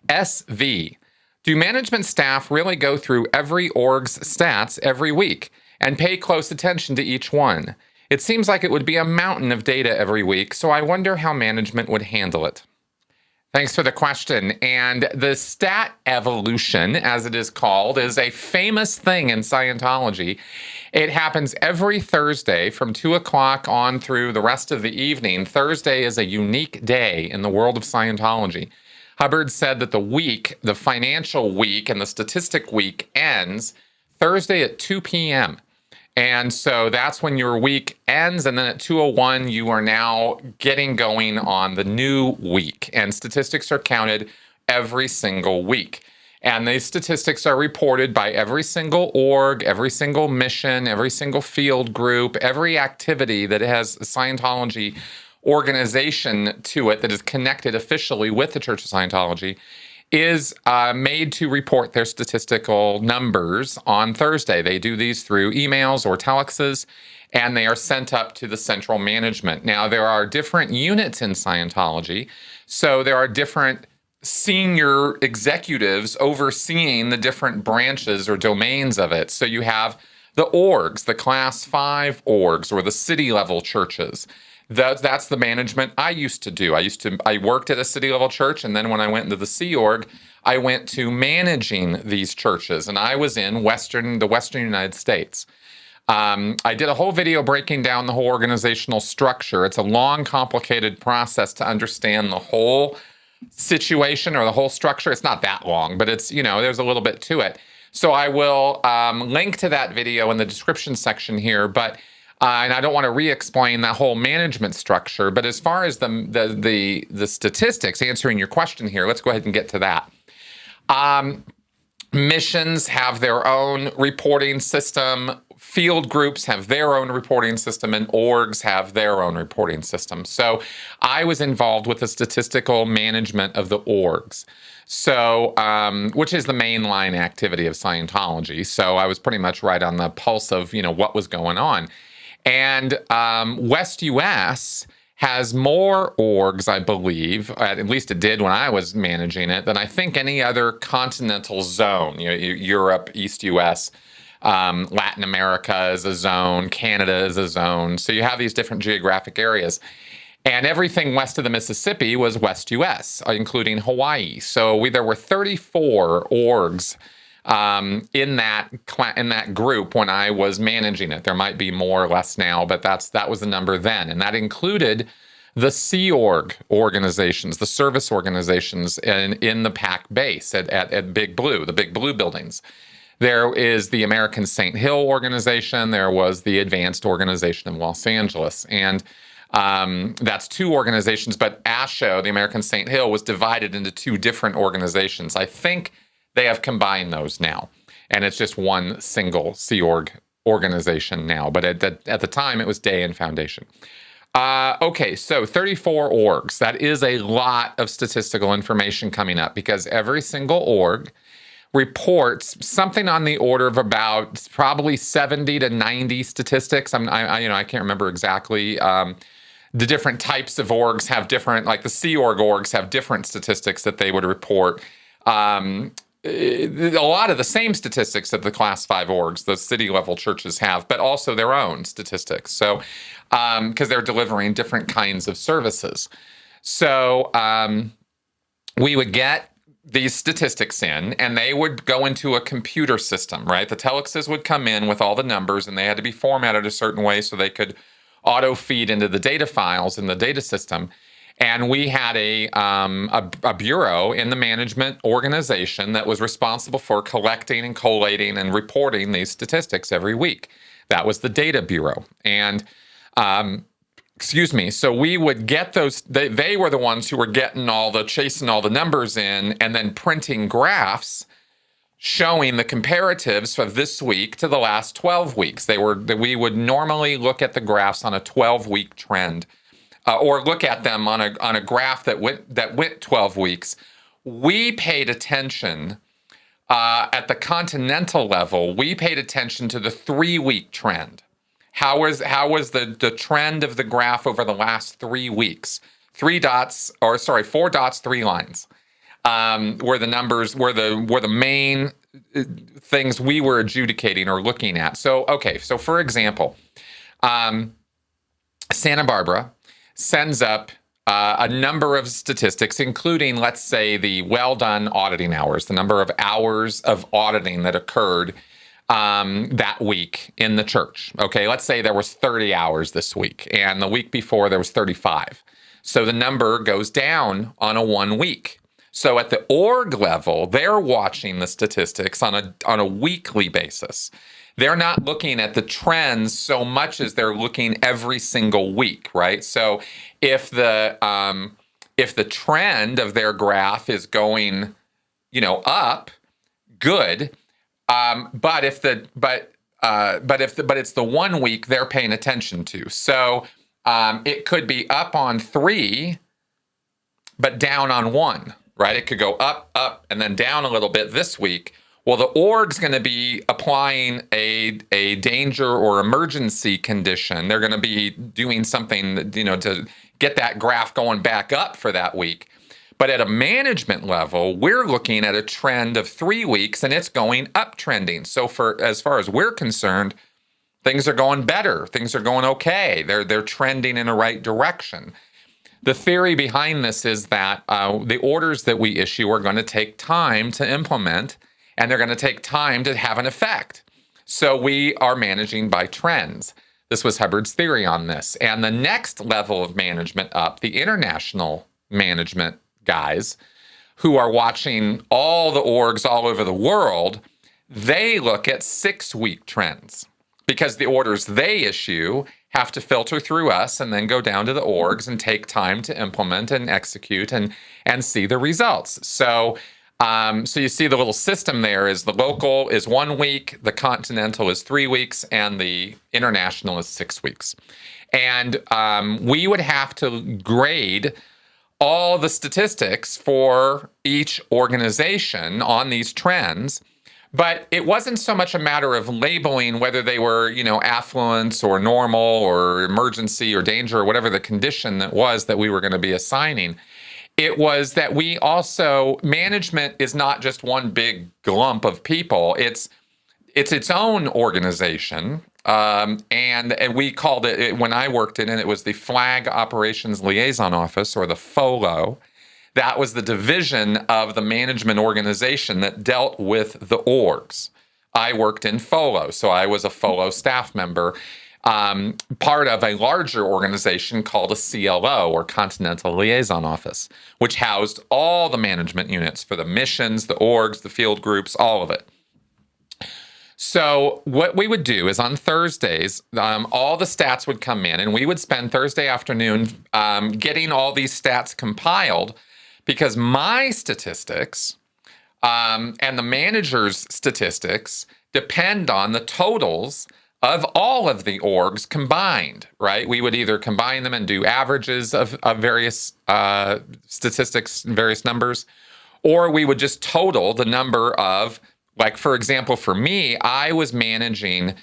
SV. Do management staff really go through every org's stats every week and pay close attention to each one? It seems like it would be a mountain of data every week, so I wonder how management would handle it. Thanks for the question. And the stat evolution, as it is called, is a famous thing in Scientology. It happens every Thursday from 2 o'clock on through the rest of the evening. Thursday is a unique day in the world of Scientology. Hubbard said that the financial week and the statistic week ends Thursday at 2 p.m. And so that's when your week ends. And then at 2:01, you are now getting going on the new week. And statistics are counted every single week. And these statistics are reported by every single org, every single mission, every single field group, every activity that has a Scientology organization to it that is connected officially with the Church of Scientology is made to report their statistical numbers on Thursday. They do these through emails or telexes, and they are sent up to the central management. Now, there are different units in Scientology, so there are different senior executives overseeing the different branches or domains of it. So you have the orgs, the class 5 orgs, or the city level churches. That's the management I used to do. I worked at a city level church, and then when I went into the Sea Org, I went to managing these churches, and I was in the Western United States. I did a whole video breaking down the whole organizational structure. It's a long, complicated process to understand the whole situation or the whole structure. It's not that long, but it's, there's a little bit to it. So I will link to that video in the description section here, but and I don't want to re-explain that whole management structure, but as far as the statistics, answering your question here, let's go ahead and get to that. Missions have their own reporting system, field groups have their own reporting system, and orgs have their own reporting system. So I was involved with the statistical management of the orgs. So, which is the mainline activity of Scientology. So I was pretty much right on the pulse of, what was going on. And West US has more orgs, I believe, at least it did when I was managing it, than I think any other continental zone. Europe, East US, Latin America is a zone, Canada is a zone. So you have these different geographic areas. And everything west of the Mississippi was West US, including Hawaii. So there were 34 orgs in that group when I was managing it. There might be more or less now, but that was the number then. And that included the Sea Org organizations, the service organizations in the PAC base at Big Blue, the Big Blue buildings. There is the American St. Hill organization. There was the Advanced organization in Los Angeles. And that's 2 organizations, but ASHO, the American St. Hill, was divided into 2 different organizations. I think they have combined those now, and it's just one single Sea Org organization now. But at the time, it was Day and Foundation. Okay, so 34 orgs. That is a lot of statistical information coming up because every single org reports something on the order of about probably 70 to 90 statistics. I can't remember exactly. The different types of orgs have different, like the Sea Org orgs have different statistics that they would report. A lot of the same statistics that the class 5 orgs, the city level churches have, but also their own statistics. So, because they're delivering different kinds of services. So, we would get these statistics in, and they would go into a computer system, right? The telexes would come in with all the numbers, and they had to be formatted a certain way so they could auto feed into the data files in the data system. And we had a bureau in the management organization that was responsible for collecting and collating and reporting these statistics every week. That was the data bureau. And, so we would get those, they were the ones who were chasing all the numbers in and then printing graphs showing the comparatives of this week to the last 12 weeks. We would normally look at the graphs on a 12-week trend. Or look at them on a graph that went 12 weeks. We paid attention at the continental level. We paid attention to the 3-week trend. How was the trend of the graph over the last 3 weeks? 4 dots, 3 lines. were the numbers, were the main things we were adjudicating or looking at. So, okay, so for example, Santa Barbara sends up a number of statistics, including, let's say, the well-done auditing hours, the number of hours of auditing that occurred that week in the church. Okay, let's say there was 30 hours this week, and the week before there was 35. So the number goes down on a 1 week. So at the org level, they're watching the statistics on a weekly basis. They're not looking at the trends so much as they're looking every single week, right? So if the trend of their graph is going, up, good. But it's the 1 week they're paying attention to. So it could be up on 3, but down on 1, right? It could go up, and then down a little bit this week. Well, the org's going to be applying a danger or emergency condition. They're going to be doing something, to get that graph going back up for that week. But at a management level, we're looking at a trend of 3 weeks, and it's going up trending. So as far as we're concerned, things are going better. Things are going okay. They're trending in the right direction. The theory behind this is that the orders that we issue are going to take time to implement, and they're going to take time to have an effect. So we are managing by trends. This was Hubbard's theory on this. And the next level of management up, the international management guys who are watching all the orgs all over the world, they look at 6-week trends because the orders they issue have to filter through us and then go down to the orgs and take time to implement and execute and see the results. So you see the little system there is the local is 1 week, the continental is 3 weeks, and the international is 6 weeks. And we would have to grade all the statistics for each organization on these trends. But it wasn't so much a matter of labeling whether they were, affluence or normal or emergency or danger or whatever the condition that was that we were going to be assigning. It was that we also, management is not just one big glump of people. It's its own organization. And we called it, when I worked in it, it was the Flag Operations Liaison Office, or the FOLO. That was the division of the management organization that dealt with the orgs. I worked in FOLO, so I was a FOLO staff member, part of a larger organization called a CLO, or Continental Liaison Office, which housed all the management units for the missions, the orgs, the field groups, all of it. So what we would do is on Thursdays, all the stats would come in, and we would spend Thursday afternoon getting all these stats compiled, because my statistics and the manager's statistics depend on the totals of all of the orgs combined, right? We would either combine them and do averages of various statistics, various numbers, or we would just total the number of, like, for example, for me, I was managing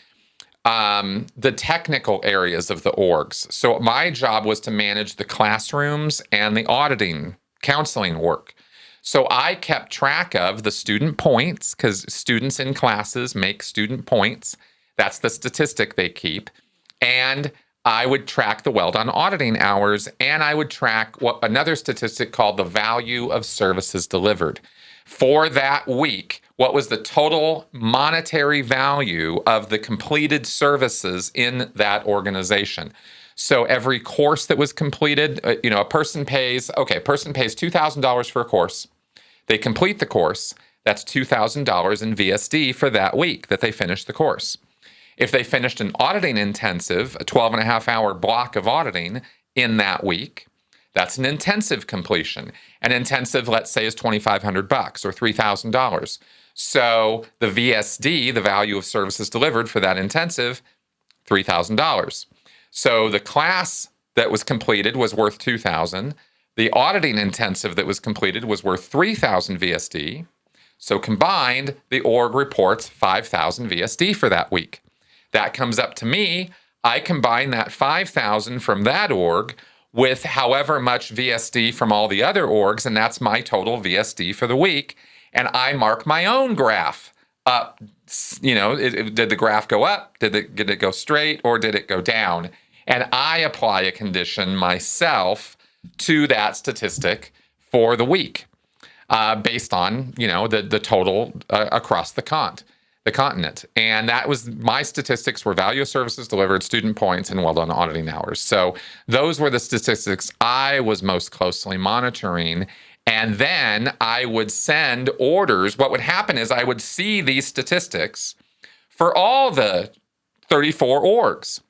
the technical areas of the orgs. So my job was to manage the classrooms and the auditing, counseling work. So I kept track of the student points, because students in classes make student points. That's the statistic they keep. And I would track the well-done auditing hours, and I would track another statistic called the value of services delivered. For that week, what was the total monetary value of the completed services in that organization? So every course that was completed, a person pays $2,000 for a course. They complete the course. That's $2,000 in VSD for that week that they finished the course. If they finished an auditing intensive, a 12.5-hour block of auditing in that week, that's an intensive completion. An intensive, let's say, is $2,500 or $3,000. So the VSD, the value of services delivered for that intensive, $3,000. So the class that was completed was worth $2,000. The auditing intensive that was completed was worth $3,000 VSD. So combined, the org reports $5,000 VSD for that week. That comes up to me. I combine that $5,000 from that org with however much VSD from all the other orgs, and that's my total VSD for the week. And I mark my own graph up. Did the graph go up? Did it go straight, or did it go down? And I apply a condition myself to that statistic for the week, based on the total across the continent. And that was my statistics were value of services delivered, student points, and well done auditing hours. So those were the statistics I was most closely monitoring. And then I would send orders. What would happen is I would see these statistics for all the 34 orgs.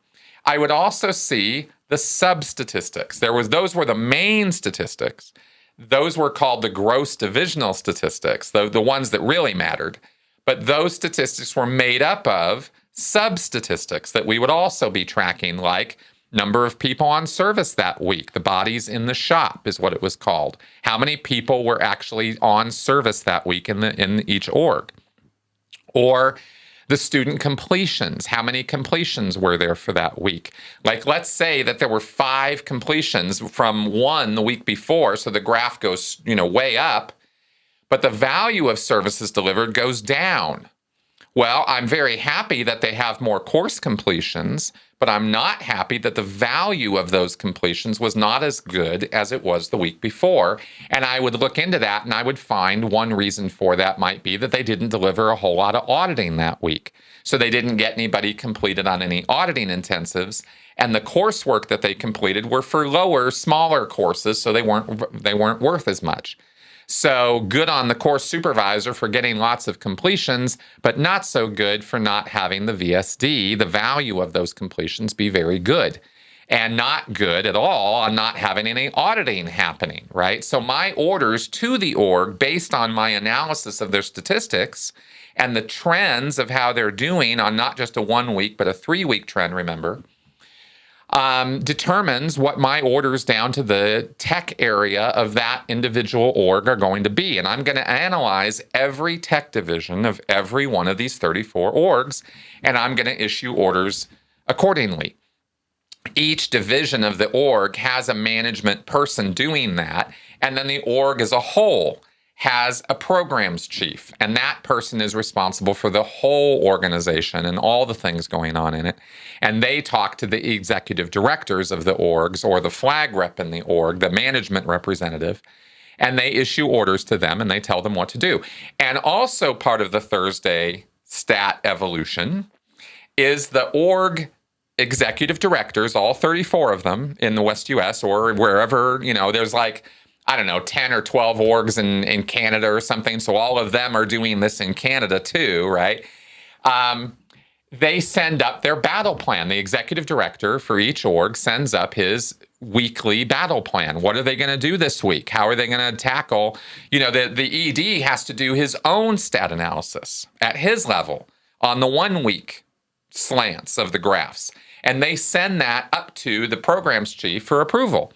I would also see the sub-statistics. Those were the main statistics. Those were called the gross divisional statistics, the ones that really mattered. But those statistics were made up of sub-statistics that we would also be tracking, like number of people on service that week. The bodies in the shop is what it was called. How many people were actually on service that week in each org? Or the student completions. How many completions were there for that week? Like, let's say that there were 5 completions from 1 the week before, so the graph goes, way up, but the value of services delivered goes down. Well, I'm very happy that they have more course completions, but I'm not happy that the value of those completions was not as good as it was the week before. And I would look into that, and I would find one reason for that might be that they didn't deliver a whole lot of auditing that week. So they didn't get anybody completed on any auditing intensives. And the coursework that they completed were for lower, smaller courses, so they weren't worth as much. So good on the course supervisor for getting lots of completions, but not so good for not having the VSD, the value of those completions, be very good. And not good at all on not having any auditing happening, right? So my orders to the org, based on my analysis of their statistics and the trends of how they're doing on not just a 1 week, but a 3-week trend, remember, determines what my orders down to the tech area of that individual org are going to be. And I'm going to analyze every tech division of every one of these 34 orgs, and I'm going to issue orders accordingly. Each division of the org has a management person doing that, and then the org as a whole has a programs chief, and that person is responsible for the whole organization and all the things going on in it. And they talk to the executive directors of the orgs, or the flag rep in the org, the management representative, and they issue orders to them and they tell them what to do. And also part of the Thursday stat evolution is the org executive directors, all 34 of them in the West US or wherever, there's like, I don't know, 10 or 12 orgs in Canada or something. So all of them are doing this in Canada too, right? They send up their battle plan. The executive director for each org sends up his weekly battle plan. What are they going to do this week? How are they going to tackle? The ED has to do his own stat analysis at his level on the 1 week slants of the graphs. And they send that up to the programs chief for approval.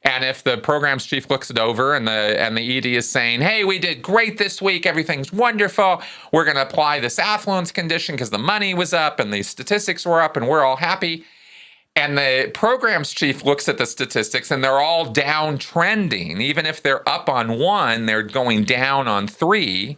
And if the programs chief looks it over and the ED is saying, hey, we did great this week, everything's wonderful, we're going to apply this affluence condition because the money was up and the statistics were up and we're all happy. And the programs chief looks at the statistics and they're all downtrending. Even if they're up on 1, they're going down on 3.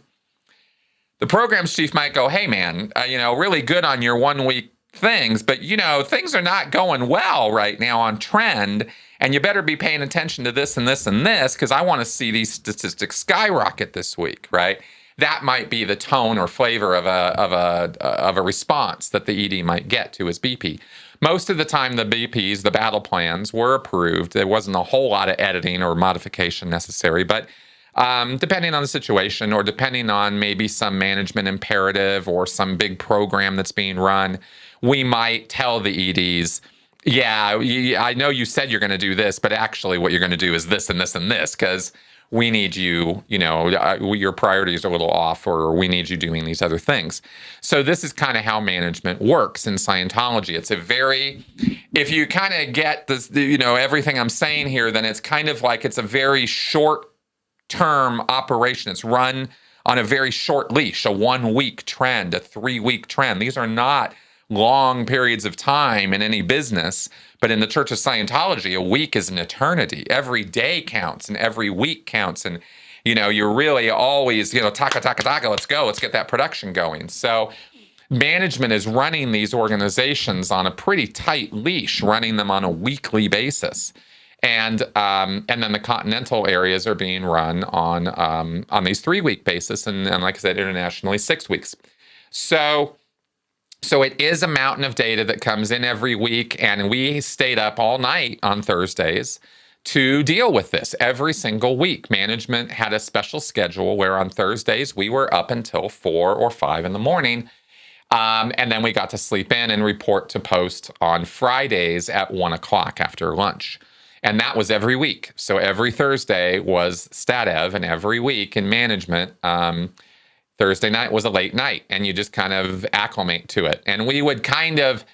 The programs chief might go, hey, man, really good on your 1 week things, but, things are not going well right now on trend. And you better be paying attention to this and this and this because I want to see these statistics skyrocket this week, right? That might be the tone or flavor of a response that the ED might get to his BP. Most of the time, the BPs, the battle plans, were approved. There wasn't a whole lot of editing or modification necessary, but depending on the situation or depending on maybe some management imperative or some big program that's being run, we might tell the EDs, yeah, I know you said you're going to do this, but actually what you're going to do is this and this and this because we need you, your priorities are a little off, or we need you doing these other things. So this is kind of how management works in Scientology. It's if you kind of get this, everything I'm saying here, then it's kind of like it's a very short-term operation. It's run on a very short leash, a 1 week trend, a 3 week trend. These are not long periods of time in any business. But in the Church of Scientology, a week is an eternity. Every day counts and every week counts. And, you're really always, taka, taka, taka, let's go. Let's get that production going. So management is running these organizations on a pretty tight leash, running them on a weekly basis. And then the continental areas are being run on these 3-week basis, and like I said, internationally 6 weeks. So it is a mountain of data that comes in every week, and we stayed up all night on Thursdays to deal with this every single week. Management had a special schedule where on Thursdays we were up until 4 or 5 in the morning. And then we got to sleep in and report to post on Fridays at 1 o'clock after lunch. And that was every week. So every Thursday was StatEv, and every week in management, Thursday night was a late night, and you just kind of acclimate to it. And we would kind of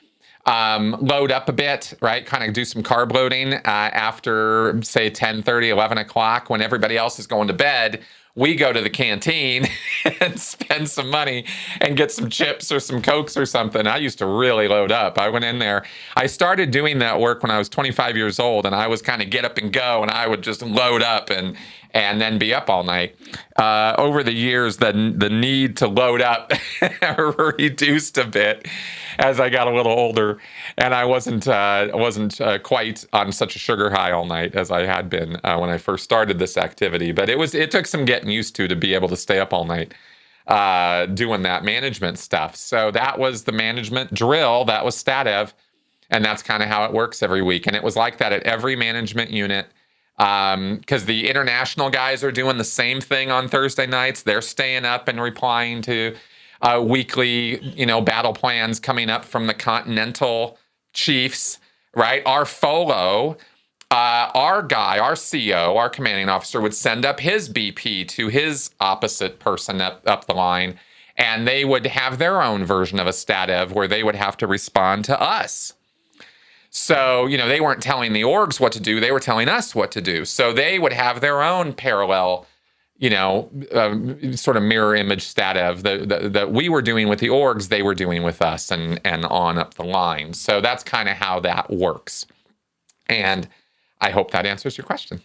load up a bit, right? Kind of do some carb loading after, say, 10:30, 11 o'clock, when everybody else is going to bed. We go to the canteen and spend some money and get some chips or some Cokes or something. I used to really load up. I went in there. I started doing that work when I was 25 years old, and I was kind of get up and go, and I would just load up and then be up all night. Over the years, the need to load up reduced a bit as I got a little older, and I wasn't quite on such a sugar high all night as I had been when I first started this activity. But it took some getting used to be able to stay up all night doing that management stuff. So that was the management drill. That was StatEv, and that's kind of how it works every week. And it was like that at every management unit. Because the international guys are doing the same thing on Thursday nights. They're staying up and replying to weekly, battle plans coming up from the continental chiefs, right? Our FOLO, our guy, our CO, our commanding officer would send up his BP to his opposite person up the line, and they would have their own version of a StatEv where they would have to respond to us. So, they weren't telling the orgs what to do. They were telling us what to do. So they would have their own parallel, sort of mirror image StatEv that we were doing with the orgs, they were doing with us, and on up the line. So that's kind of how that works. And I hope that answers your question.